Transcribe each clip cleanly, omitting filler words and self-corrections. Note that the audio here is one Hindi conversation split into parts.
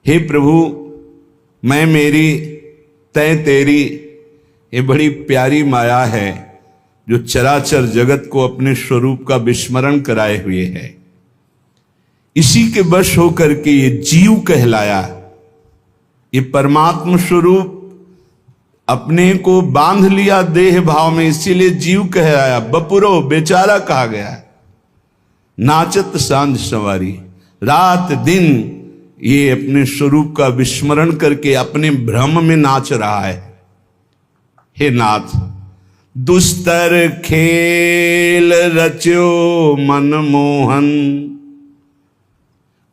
हे प्रभु, मैं मेरी तय तेरी, ये बड़ी प्यारी माया है जो चराचर जगत को अपने स्वरूप का विस्मरण कराए हुए है। इसी के वश होकर के ये जीव कहलाया। ये परमात्म स्वरूप अपने को बांध लिया देह भाव में, इसीलिए जीव कहलाया। बपुरो बेचारा कहा गया। नाचत सांझ सवारी, रात दिन ये अपने स्वरूप का विस्मरण करके अपने भ्रम में नाच रहा है। हे नाथ, दुस्तर खेल रच्यो मनमोहन,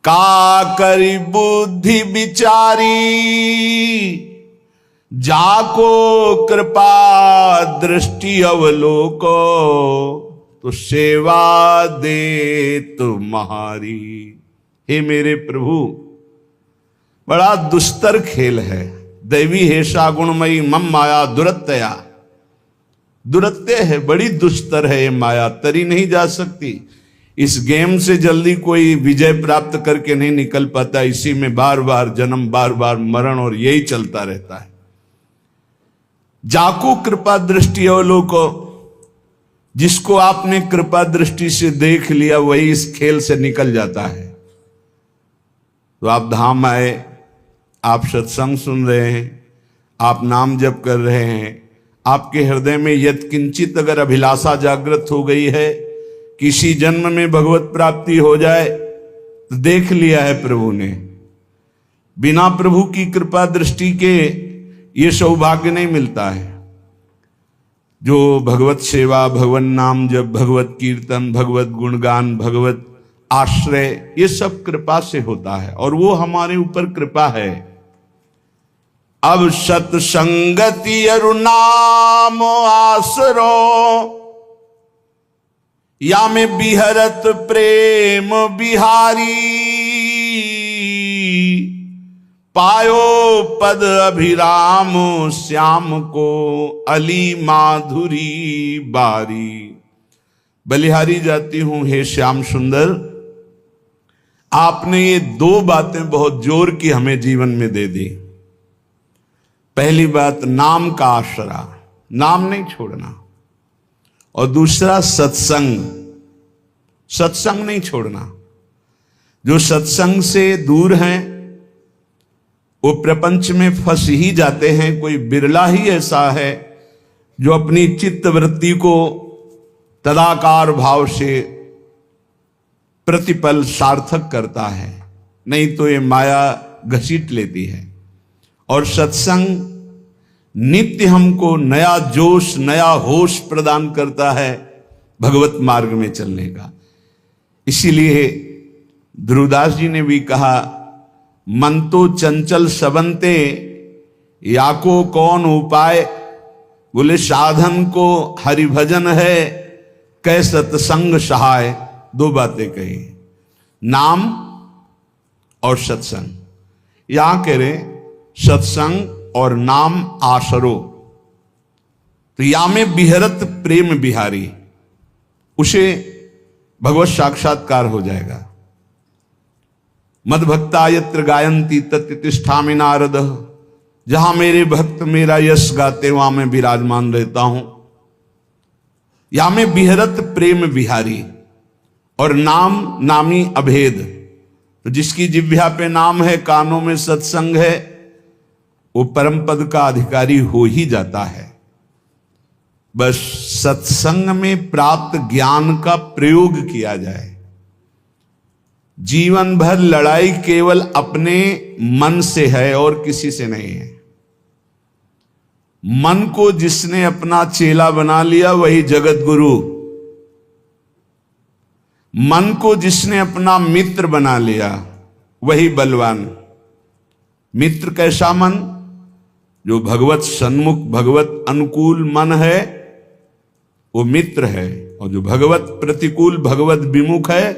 का करी बुद्धि विचारी, जाको कृपा दृष्टि अवलोको, तो सेवा दे तुम्हारी। हे मेरे प्रभु, बड़ा दुस्तर खेल है। दैवी हेषा गुणमयी मम माया दुरत्यया, दुरत्य है, बड़ी दुस्तर है ये माया, तरी नहीं जा सकती। इस गेम से जल्दी कोई विजय प्राप्त करके नहीं निकल पाता। इसी में बार बार जन्म, बार बार मरण, और यही चलता रहता है। जाको कृपा दृष्टि अवलोको, जिसको आपने कृपा दृष्टि से देख लिया वही इस खेल से निकल जाता है। तो आप धाम आए, आप सत्संग सुन रहे हैं, आप नाम जप कर रहे हैं, आपके हृदय में यत्किंचित अगर अभिलाषा जागृत हो गई है, किसी जन्म में भगवत प्राप्ति हो जाए, तो देख लिया है प्रभु ने। बिना प्रभु की कृपा दृष्टि के ये सौभाग्य नहीं मिलता है। जो भगवत सेवा, भगवत नाम जप, भगवत कीर्तन, भगवत गुणगान, भगवत आश्रय, ये सब कृपा से होता है, और वो हमारे ऊपर कृपा है। अब सत्संगति अरु नाम आसरो, या में बिहरत प्रेम बिहारी, पायो पद अभिराम श्याम को, अली माधुरी बारी। बलिहारी जाती हूं हे श्याम सुंदर, आपने ये दो बातें बहुत जोर की हमें जीवन में दे दी। पहली बात, नाम का आसरा, नाम नहीं छोड़ना, और दूसरा सत्संग, सत्संग नहीं छोड़ना। जो सत्संग से दूर हैं वो प्रपंच में फंस ही जाते हैं। कोई बिरला ही ऐसा है जो अपनी चित्त वृत्ति को तदाकार भाव से प्रतिपल सार्थक करता है, नहीं तो ये माया घसीट लेती है। और सत्संग नित्य हमको नया जोश, नया होश प्रदान करता है भगवत मार्ग में चलने का। इसीलिए ध्रुवदास जी ने भी कहा, मन तो चंचल सबंते, याको कौन उपाय। बोले साधन को हरिभजन है, कै सत्संग सहाय। दो बातें कही, नाम और सत्संग। यहां कह रहे सत्संग और नाम आसरो, तो या में बिहरत प्रेम बिहारी, उसे भगवत साक्षात्कार हो जाएगा। मद भक्ता यत्र गायंती तत्र तिष्ठामि नारद, जहां मेरे भक्त मेरा यश गाते वहां मैं विराजमान रहता हूं। या में बिहरत प्रेम बिहारी, और नाम नामी अभेद, तो जिसकी जिह्वा पे नाम है, कानों में सत्संग है, वो परम पद का अधिकारी हो ही जाता है। बस सत्संग में प्राप्त ज्ञान का प्रयोग किया जाए। जीवन भर लड़ाई केवल अपने मन से है और किसी से नहीं है। मन को जिसने अपना चेला बना लिया वही जगत गुरु, मन को जिसने अपना मित्र बना लिया वही बलवान। मित्र कैसा मन? जो भगवत सन्मुख, भगवत अनुकूल मन है वो मित्र है, और जो भगवत प्रतिकूल, भगवत विमुख है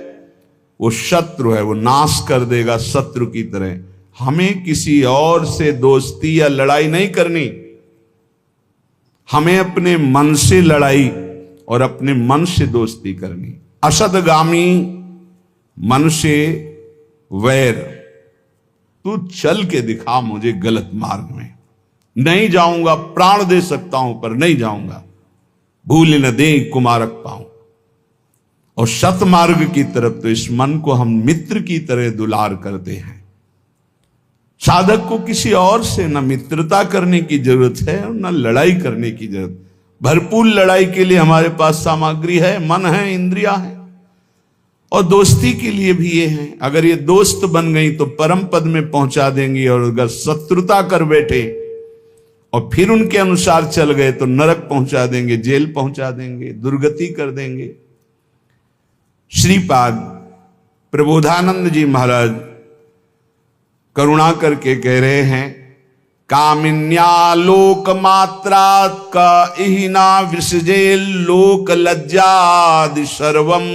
वो शत्रु है, वो नाश कर देगा शत्रु की तरह। हमें किसी और से दोस्ती या लड़ाई नहीं करनी, हमें अपने मन से लड़ाई और अपने मन से दोस्ती करनी। असदगामी मन से वैर, तू चल के दिखा मुझे गलत मार्ग में। नहीं जाऊंगा, प्राण दे सकता हूं पर नहीं जाऊंगा, भूल न दे कुमारक पाऊं। और सतमार्ग की तरफ तो इस मन को हम मित्र की तरह दुलार करते हैं। साधक को किसी और से न मित्रता करने की जरूरत है और न लड़ाई करने की जरूरत। भरपूर लड़ाई के लिए हमारे पास सामग्री है, मन है, इंद्रिया है, और दोस्ती के लिए भी ये है। अगर ये दोस्त बन गई तो परम पद में पहुंचा देंगी, और अगर शत्रुता कर बैठे और फिर उनके अनुसार चल गए तो नरक पहुंचा देंगे, जेल पहुंचा देंगे, दुर्गति कर देंगे। श्रीपाद प्रबोधानंद जी महाराज करुणा करके कह रहे हैं, कामिन्या लोक मात्रात का इहिना विसजे लोक लज्जादि सर्वम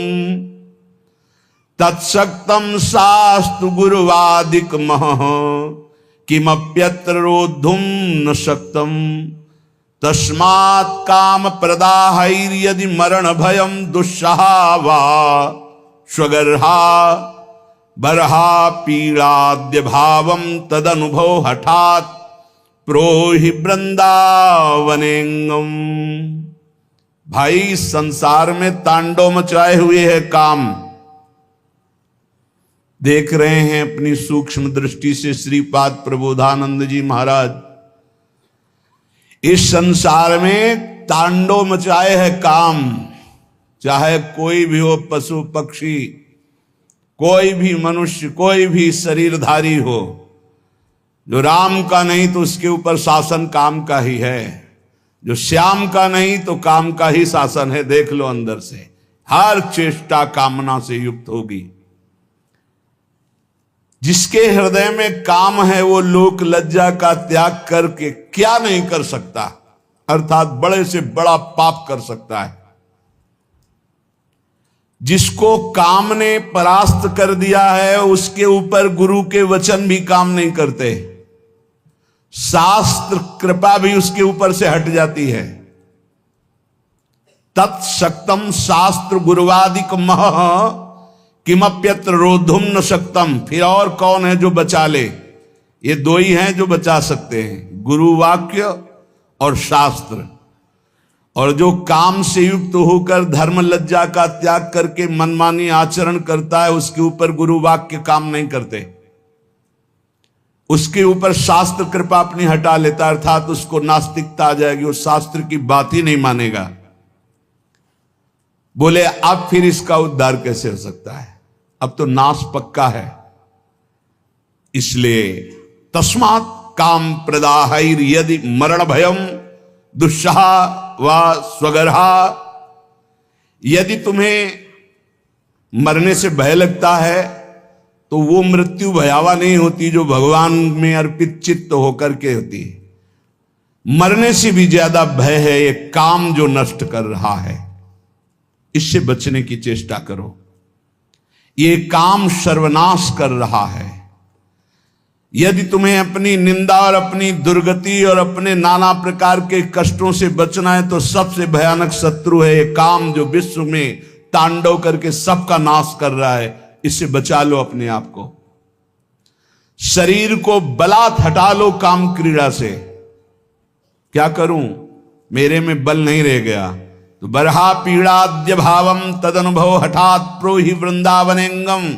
तत्सक्तम शास्तु गुरुवादिक मह किमप्यत्र रोद्धुम न शक्तम तस्मात् काम प्रदाहैर्यदि मरण भयम दुस्सहा वा स्वगर्हा बरहा पीड़ाद्य भावम तदनुभव हठात प्रोहि वृंदावनेंगम। भाई संसार में तांडव मचाए हुए है काम। देख रहे हैं अपनी सूक्ष्म दृष्टि से श्रीपाद प्रबोधानंद जी महाराज, इस संसार में तांडव मचाए है काम। चाहे कोई भी हो, पशु पक्षी, कोई भी मनुष्य, कोई भी शरीरधारी हो, जो राम का नहीं तो उसके ऊपर शासन काम का ही है, जो श्याम का नहीं तो काम का ही शासन है। देख लो अंदर से, हर चेष्टा कामना से युक्त होगी। जिसके हृदय में काम है वो लोक लज्जा का त्याग करके क्या नहीं कर सकता, अर्थात बड़े से बड़ा पाप कर सकता है। जिसको काम ने परास्त कर दिया है उसके ऊपर गुरु के वचन भी काम नहीं करते, शास्त्र कृपा भी उसके ऊपर से हट जाती है। तत्सक्तम शास्त्र गुरुवादिक मह किमप्यत्र रोद्धुम न शक्तम। फिर और कौन है जो बचा ले? ये दो ही हैं जो बचा सकते हैं, गुरु वाक्य और शास्त्र। और जो काम से युक्त होकर धर्म लज्जा का त्याग करके मनमानी आचरण करता है उसके ऊपर गुरु वाक्य काम नहीं करते, उसके ऊपर शास्त्र कृपा अपनी हटा लेता, अर्थात उसको नास्तिकता आ जाएगी, वो शास्त्र की बात ही नहीं मानेगा। बोले अब फिर इसका उद्धार कैसे हो सकता है? अब तो नाश पक्का है। इसलिए तस्मात् काम प्रदाहैर यदि मरण भयम दुस्सहा व स्वगर्हा। यदि तुम्हें मरने से भय लगता है तो वो मृत्यु भयावा नहीं होती जो भगवान में अर्पित चित्त होकर के होती है। मरने से भी ज्यादा भय है ये काम जो नष्ट कर रहा है, इससे बचने की चेष्टा करो। ये काम सर्वनाश कर रहा है। यदि तुम्हें अपनी निंदा और अपनी दुर्गति और अपने नाना प्रकार के कष्टों से बचना है तो सबसे भयानक शत्रु है ये काम जो विश्व में तांडव करके सबका नाश कर रहा है। इससे बचा लो अपने आप को। शरीर को बलात् हटा लो काम क्रीड़ा से। क्या करूं, मेरे में बल नहीं रह गया तो बरहा पीड़ाद्य भावम तदनुभव हठात प्रोहि वृंदावनेंगम।